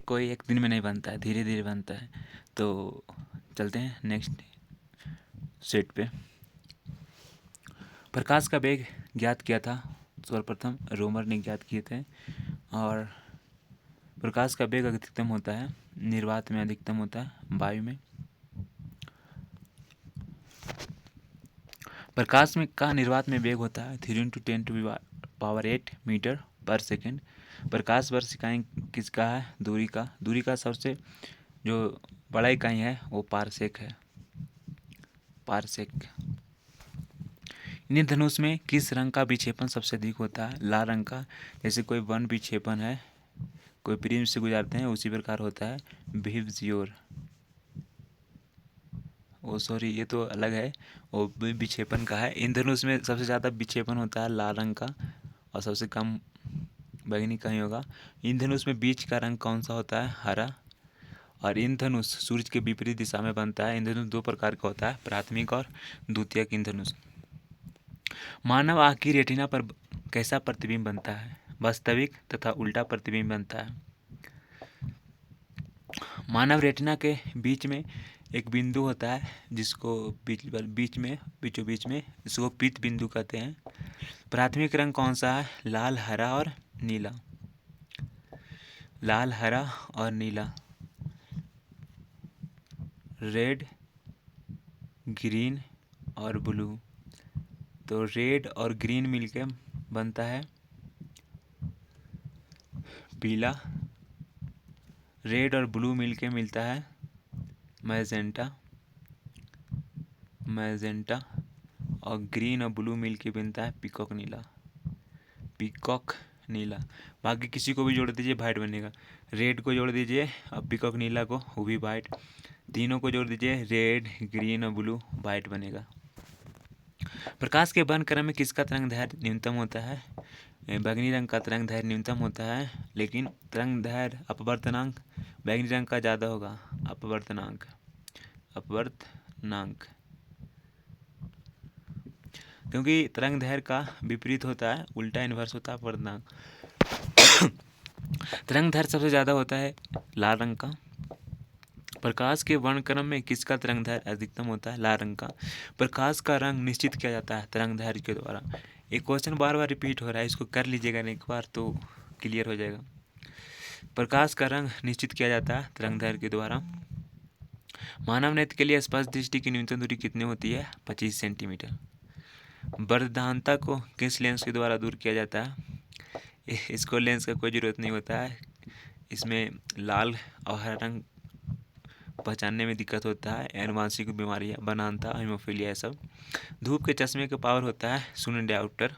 कोई एक दिन में नहीं बनता है, धीरे धीरे बनता है। तो चलते हैं नेक्स्ट सेट पे। प्रकाश का वेग ज्ञात किया था सर्वप्रथम रोमर ने ज्ञात किए थे। और प्रकाश का वेग अधिकतम होता है निर्वात में, अधिकतम होता है वायु में। प्रकाश में का निर्वात में वेग होता है 3 × 10⁸ मीटर पर सेकेंड। प्रकाश वर्ष इकाई किसका है? दूरी का सबसे जो बड़ा इकाई है वो पारसेक है, पारसेक। इंद्रधनुष में किस रंग का विक्षेपण सबसे अधिक होता है? लाल रंग का। जैसे कोई वन विक्षेपण है, कोई प्रिज्म से गुजारते हैं, उसी प्रकार होता है विजियोर। ओ सॉरी, ये तो अलग है, वो विक्षेपण का है। इंद्रधनुष में सबसे ज़्यादा विक्षेपण होता है लाल रंग का और सबसे कम बैंगनी का ही होगा। इंद्रधनुष में बीच का रंग कौन सा होता है? हरा। और इंद्रधनुष सूर्य के विपरीत दिशा में बनता है। इंद्रधनुष दो प्रकार का होता है, प्राथमिक और द्वितीयक इंद्रधनुष। मानव आँख की रेटिना पर कैसा प्रतिबिंब बनता है? वास्तविक तथा उल्टा प्रतिबिंब बनता है। मानव रेटिना के बीच में एक बिंदु होता है जिसको बीचों बीच में इसको पीत बिंदु कहते हैं। प्राथमिक रंग कौन सा है? लाल, हरा और नीला। लाल, हरा और नीला। रेड, ग्रीन और ब्लू। तो रेड और ग्रीन मिलके बनता है पीला। रेड और ब्लू मिलके मिलता है मैजेंटा। मैजेंटा। और ग्रीन और ब्लू मिलके बनता है पीकॉक नीला। पीकॉक नीला। बाकी किसी को भी जोड़ दीजिए वाइट बनेगा। रेड को जोड़ दीजिए और पीकॉक नीला को, वो भी वाइट। तीनों को जोड़ दीजिए, रेड, ग्रीन और ब्लू, वाइट बनेगा। प्रकाश के वर्ण क्रम में किसका तरंग दैर्घ्य न्यूनतम होता है? बैंगनी रंग का तरंग दैर्घ्य न्यूनतम होता है, लेकिन तरंग दैर्घ्य अपवर्तनांक बैंगनी रंग का ज़्यादा होगा। अपवर्तनांक, अपवर्तनांक, क्योंकि तरंग दैर्घ्य का विपरीत होता है, उल्टा इन्वर्स होता है अपवर्तनांक। तरंग दैर्घ्य सबसे ज़्यादा होता है लाल रंग का। प्रकाश के वर्णक्रम में किसका तरंग दैर्घ्य अधिकतम होता है? लाल रंग का। प्रकाश का रंग निश्चित किया जाता है तरंग दैर्घ्य के द्वारा। एक क्वेश्चन बार बार रिपीट हो रहा है, इसको कर लीजिएगा एक बार तो क्लियर हो जाएगा। प्रकाश का रंग निश्चित किया जाता है तरंग दैर्घ्य के द्वारा। मानव नेत्र के लिए स्पष्ट दृष्टि की न्यूनतम दूरी कितनी होती है? 25 सेंटीमीटर। वर्धमानता को किस लेंस के द्वारा दूर किया जाता है? इसको लेंस का कोई ज़रूरत नहीं होता है, इसमें लाल और हरा रंग पहचानने में दिक्कत होता है। आनुवांशिक बीमारियाँ, बनांता, हीमोफीलिया, ये सब। धूप के चश्मे का पावर होता है 0 डायोप्टर।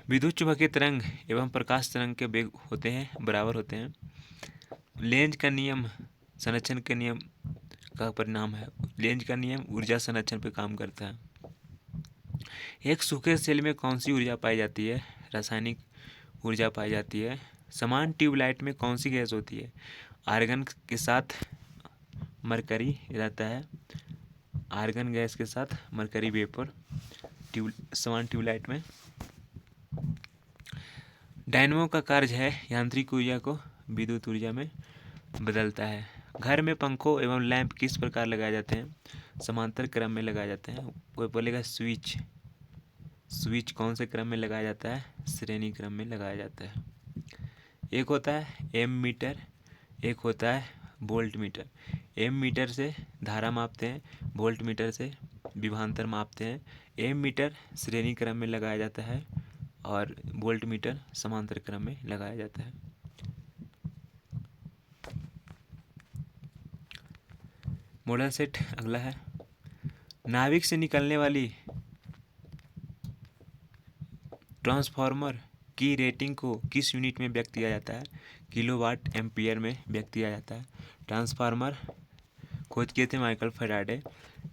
विद्युत चुम्बकीय तरंग एवं प्रकाश तरंग के वेग होते हैं बराबर होते हैं। लेंज का नियम संरक्षण के नियम का परिणाम है। लेंज का नियम ऊर्जा संरक्षण पर काम करता है। एक सूखे सेल में कौन सी ऊर्जा पाई जाती है? रासायनिक ऊर्जा पाई जाती है। समान ट्यूबलाइट में कौन सी गैस होती है? आर्गन के साथ मरकरी रहता है। आर्गन गैस के साथ मरकरी वेपर समान ट्यूबलाइट में। डायनमो का कार्य है यांत्रिक ऊर्जा को विद्युत ऊर्जा में बदलता है। घर में पंखों एवं लैंप किस प्रकार लगाए जाते हैं? समांतर क्रम में लगाए जाते हैं। कोई बोलेगा स्विच, स्विच कौन से क्रम में लगाया जाता है? श्रेणी क्रम में लगाया जाता है। एक होता है एम मीटर, एक होता है वोल्ट मीटर। एम मीटर से धारा मापते हैं, वोल्ट मीटर से विभवांतर मापते हैं। एम मीटर श्रेणी क्रम में लगाया जाता है और वोल्ट मीटर समांतर क्रम में लगाया जाता है। मॉडल सेट अगला है। नाभिक से निकलने वाली ट्रांसफार्मर की रेटिंग को किस यूनिट में व्यक्त किया जाता है? किलोवाट एम्पियर में व्यक्त किया जाता है। ट्रांसफार्मर खोज किए थे माइकल फैराडे।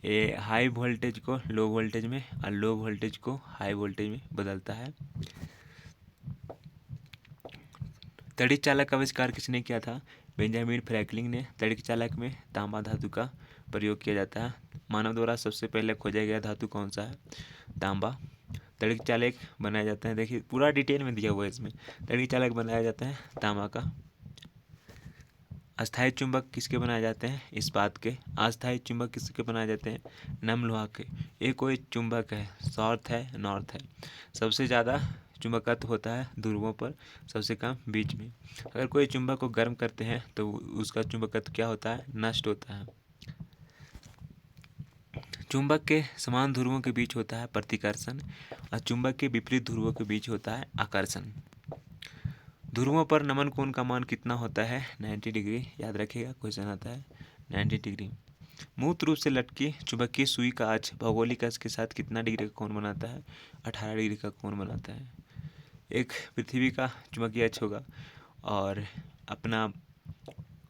ये हाई वोल्टेज को लो वोल्टेज में और लो वोल्टेज को हाई वोल्टेज में बदलता है। तड़ित चालक का आविष्कार किसने किया था? बेंजामिन फ्रैंकलिन ने। तड़ित चालक में तांबा धातु का प्रयोग किया जाता है। मानव द्वारा सबसे पहले खोजा गया धातु कौन सा है? तांबा। तड़ित चालक बनाया जाता है, देखिए पूरा डिटेल में दिया हुआ है इसमें। तड़ित चालक बनाया जाता है तांबा का। अस्थायी चुंबक किसके बनाए जाते हैं? इस्पात के। अस्थायी चुंबक किसके बनाए जाते हैं? नम लोहा के। ये कोई चुंबक है, साउथ है, नॉर्थ है। सबसे ज़्यादा चुंबकत्व होता है ध्रुवों पर, सबसे कम बीच में। अगर कोई चुंबक को गर्म करते हैं तो उसका चुंबकत्व क्या होता है? नष्ट होता है। चुंबक के समान ध्रुवों के बीच होता है प्रतिकर्षण और चुंबक के विपरीत ध्रुवों के बीच होता है आकर्षण। ध्रुवों पर नमन कोण का मान कितना होता है? 90 डिग्री। याद रखिएगा, क्वेश्चन आता है 90 डिग्री। मूत्र रूप से लटकी चुंबकीय सुई का अक्ष भौगोलिक अक्ष के साथ कितना डिग्री का कोण बनाता है? 18 डिग्री का कोण बनाता है। एक पृथ्वी का चुंबकीय अक्ष होगा और अपना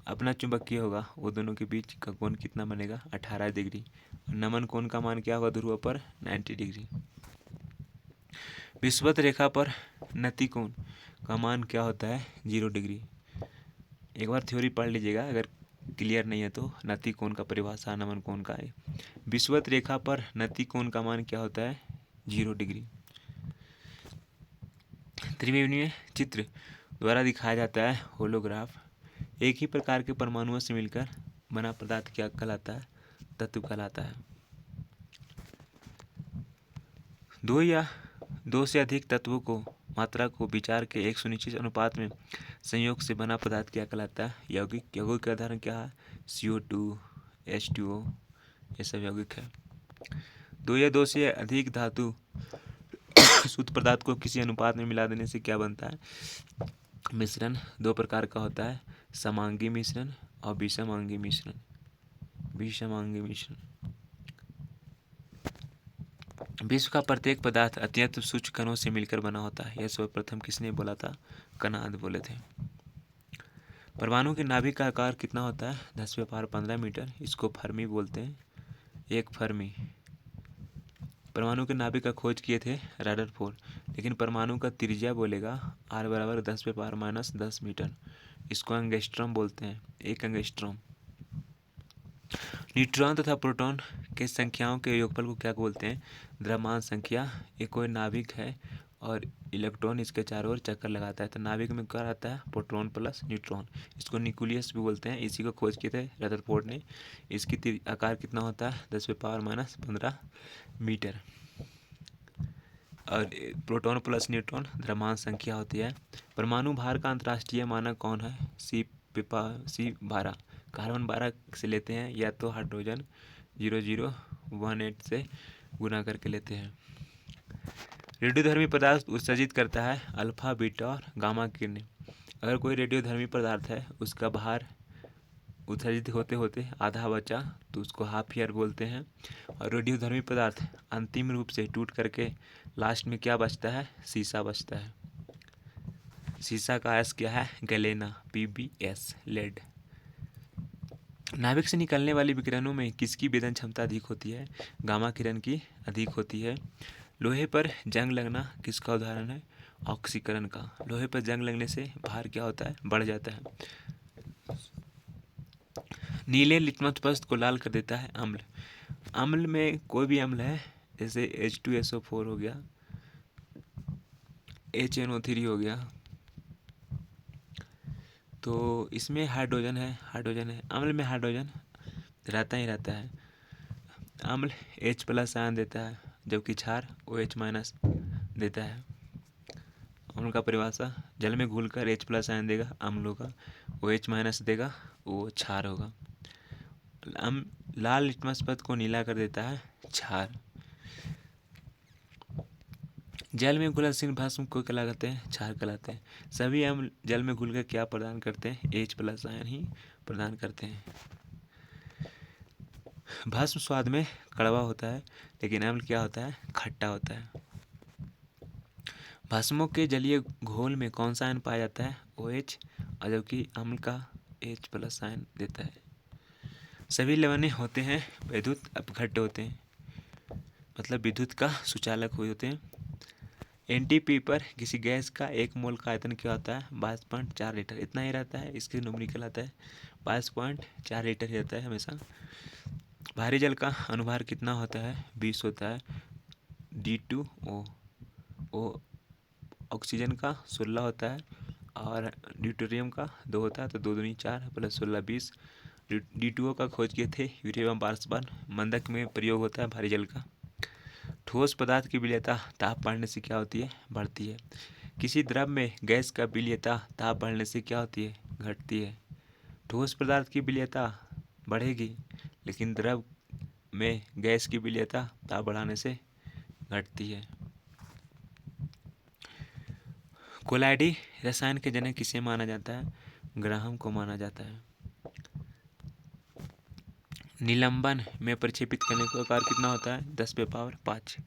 अपना चुंबकीय होगा, वो दोनों के बीच का कोण कितना बनेगा? 18 डिग्री। नमन कोण का मान क्या होगा ध्रुव पर? 90 डिग्री। विषुवत रेखा पर नति कोण का मान क्या होता है? 0 डिग्री। एक बार थ्योरी पढ़ लीजिएगा अगर क्लियर नहीं है तो। नति कोण का परिभाषा नमन कोण का है। विषुवत रेखा पर नति कोण का मान क्या होता है? 0 डिग्री। त्रिविमीय चित्र द्वारा दिखाया जाता है होलोग्राफ। एक ही प्रकार के परमाणुओं से मिलकर बना पदार्थ क्या कहलाता है? तत्व कहलाता है। दो या दो से अधिक तत्वों को मात्रा को विचार के एक सुनिश्चित अनुपात में संयोग से बना पदार्थ क्या कहलाता है? यौगिक। यौगिक का उदाहरण क्या है? CO2, H2O, ये सब यौगिक है। दो या दो से अधिक धातु शुद्ध पदार्थ को किसी अनुपात में मिला देने से क्या बनता है? मिश्रण। दो प्रकार का होता है, समांगी मिश्रण और विषमांगी मिश्रण। विषमांगी मिश्रण। विश्व का प्रत्येक पदार्थ अत्यंत सूक्ष्म कणों से मिलकर बना होता है। यह सर्वप्रथम किसने बोला था? कनाद बोले थे। परमाणु के नाभिक का आकार कितना होता है? 10⁻15 मीटर। इसको फर्मी बोलते हैं। एक फर्मी। परमाणु के नाभिक का खोज किए थे रदरफोर्ड, लेकिन परमाणु का त्रिज्या बोलेगा R बराबर 10⁻−10 मीटर। इसको एंगस्ट्रॉम बोलते हैं। एक एंगस्ट्रॉम। न्यूट्रॉन तथा प्रोटॉन के संख्याओं के योगफल को क्या बोलते हैं? द्रव्यमान संख्या। ये कोई नाभिक है और इलेक्ट्रॉन इसके चारों ओर चक्कर लगाता है, तो नाभिक में क्या रहता है? Proton plus neutron. इसको न्यूक्लियस भी बोलते हैं। इसी को खोज किए थे रदरफोर्ड ने। इसकी आकार कितना होता है? 10⁻−15 मीटर। और प्रोटॉन प्लस न्यूट्रॉन द्रव्यमान संख्या होती है। परमाणु भार का अंतर्राष्ट्रीय मानक कौन है? C12। कार्बन 12 से लेते हैं या तो हाइड्रोजन 0018 से गुना करके लेते हैं। रेडियोधर्मी पदार्थ उत्सर्जित करता है अल्फा, बीटा और गामा किरणें। अगर कोई रेडियोधर्मी पदार्थ है, उसका भार उत्सर्जित होते होते आधा बचा तो उसको हाफ ईयर बोलते हैं। और रेडियोधर्मी पदार्थ अंतिम रूप से टूट करके लास्ट में क्या बचता है? शीशा बचता है। शीशा का आयस क्या है? Galena, PbS, lead. नाभिक से निकलने वाली विकिरणों में किसकी वेदन क्षमता अधिक होती है? गामा किरण की अधिक होती है। लोहे पर जंग लगना किसका उदाहरण है? ऑक्सीकरण का। लोहे पर जंग लगने से भार क्या होता है? बढ़ जाता है। नीले लिटमस पदार्थ को लाल कर देता है अम्ल। अम्ल में कोई भी अम्ल है, जैसे H2SO4 हो गया, HNO3 हो गया, तो इसमें हाइड्रोजन है। अम्ल में हाइड्रोजन रहता ही रहता है। अम्ल H+ आयन देता है, जबकि क्षार OH- देता है। अम्ल का परिभाषा जल में घुलकर H+ आयन देगा अम्ल होगा, OH- देगा वो क्षार होगा। लाल लिटमस पदार्थ को नीला कर देता है क्षार। जल में घुलनशील भस्म को क्या कहलाते हैं? क्षार कहलाते हैं। सभी अम्ल जल में घुलकर क्या प्रदान करते हैं? H+ आयन ही प्रदान करते हैं। भस्म स्वाद में कड़वा होता है, लेकिन अम्ल क्या होता है? खट्टा होता है। भस्मों के जलीय घोल में कौन सा आयन पाया जाता है? OH, और जबकि अम्ल का H+ आयन देता है। सभी लवणें होते हैं विद्युत अपघट्य होते हैं, मतलब विद्युत का सुचालक होते हैं। NTP पर किसी गैस का 1 मोल का आयतन क्या होता है? 22.4 लीटर। इतना ही रहता है। इसके न्यूमेरिकल आता है 22.4 लीटर ही रहता है हमेशा। भारी जल का अनुभार कितना होता है? 20 होता है, D2O। वो ऑक्सीजन का 16 होता है और ड्यूटेरियम का 2 होता है, तो 2 दूनी 4 प्लस 16 20। D2O का खोज किए थे यूरेनियम बार्सबान। मंदक में प्रयोग होता है भारी जल का। ठोस पदार्थ की विलेयता ताप बढ़ने से क्या होती है? बढ़ती है। किसी द्रव में गैस का विलेयता ताप बढ़ने से क्या होती है? घटती है। ठोस पदार्थ की विलेयता बढ़ेगी, लेकिन द्रव में गैस की विलेयता ताप बढ़ाने से घटती है। कोलाइडी रसायन के जनक किसे माना जाता है? ग्राहम को माना जाता है। निलंबन में प्रक्षेपित करने का आकार कितना होता है? 10⁵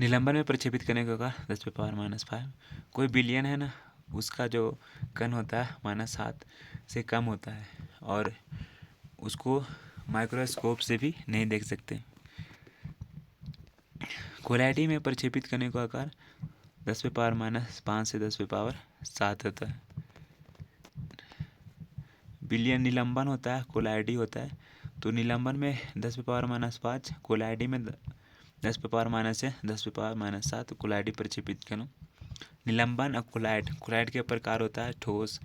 निलंबन में प्रक्षेपित करने का आकार 10⁻⁻5। कोई बिलियन है ना, उसका जो कण होता है -7 से कम होता है और उसको माइक्रोस्कोप से भी नहीं देख सकते। कोलाइडी में प्रक्षेपित करने का आकार 10⁻⁻5 से 10⁻7 होता है। बिलियन निलंबन होता है, कोलाइडी होता है। तो निलंबन में 10⁻⁻5, कोलाइडी में 10⁻⁻ से 10⁻⁻7 कोलाइडी प्रक्षेपित करो। निलंबन और कोलाइड, कोलाइड के प्रकार होता है ठोस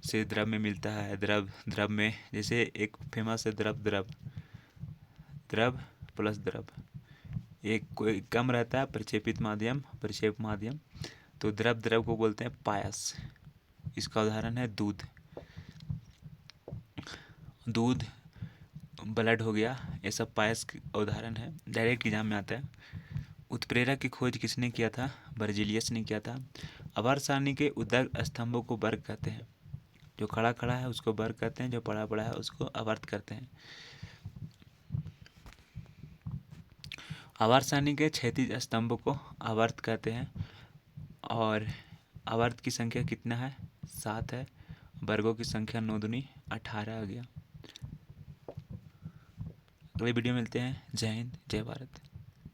से द्रव में मिलता है, द्रव में, जैसे एक फेमस है द्रव प्लस द्रव। एक कोई कम रहता है प्रक्षेप माध्यम, तो द्रव को बोलते हैं पायस। इसका उदाहरण है दूध, ब्लड हो गया, ये सब पायस उदाहरण है, डायरेक्ट एग्जाम में आता है। उत्प्रेरक की खोज किसने किया था? बर्जीलियस ने किया था। आवर्त सारणी के उदक स्तंभों को वर्ग कहते हैं। जो खड़ा खड़ा है उसको वर्ग कहते हैं, जो पड़ा पड़ा है उसको आवर्त कहते हैं। आवर्त सारणी के क्षैतिज स्तंभों को आवर्त कहते हैं। और आवर्त की संख्या कितना है? 7 है। वर्गों की संख्या 9 दूनी 18 आ गया। अगले वीडियो में मिलते हैं। जय हिंद, जय भारत।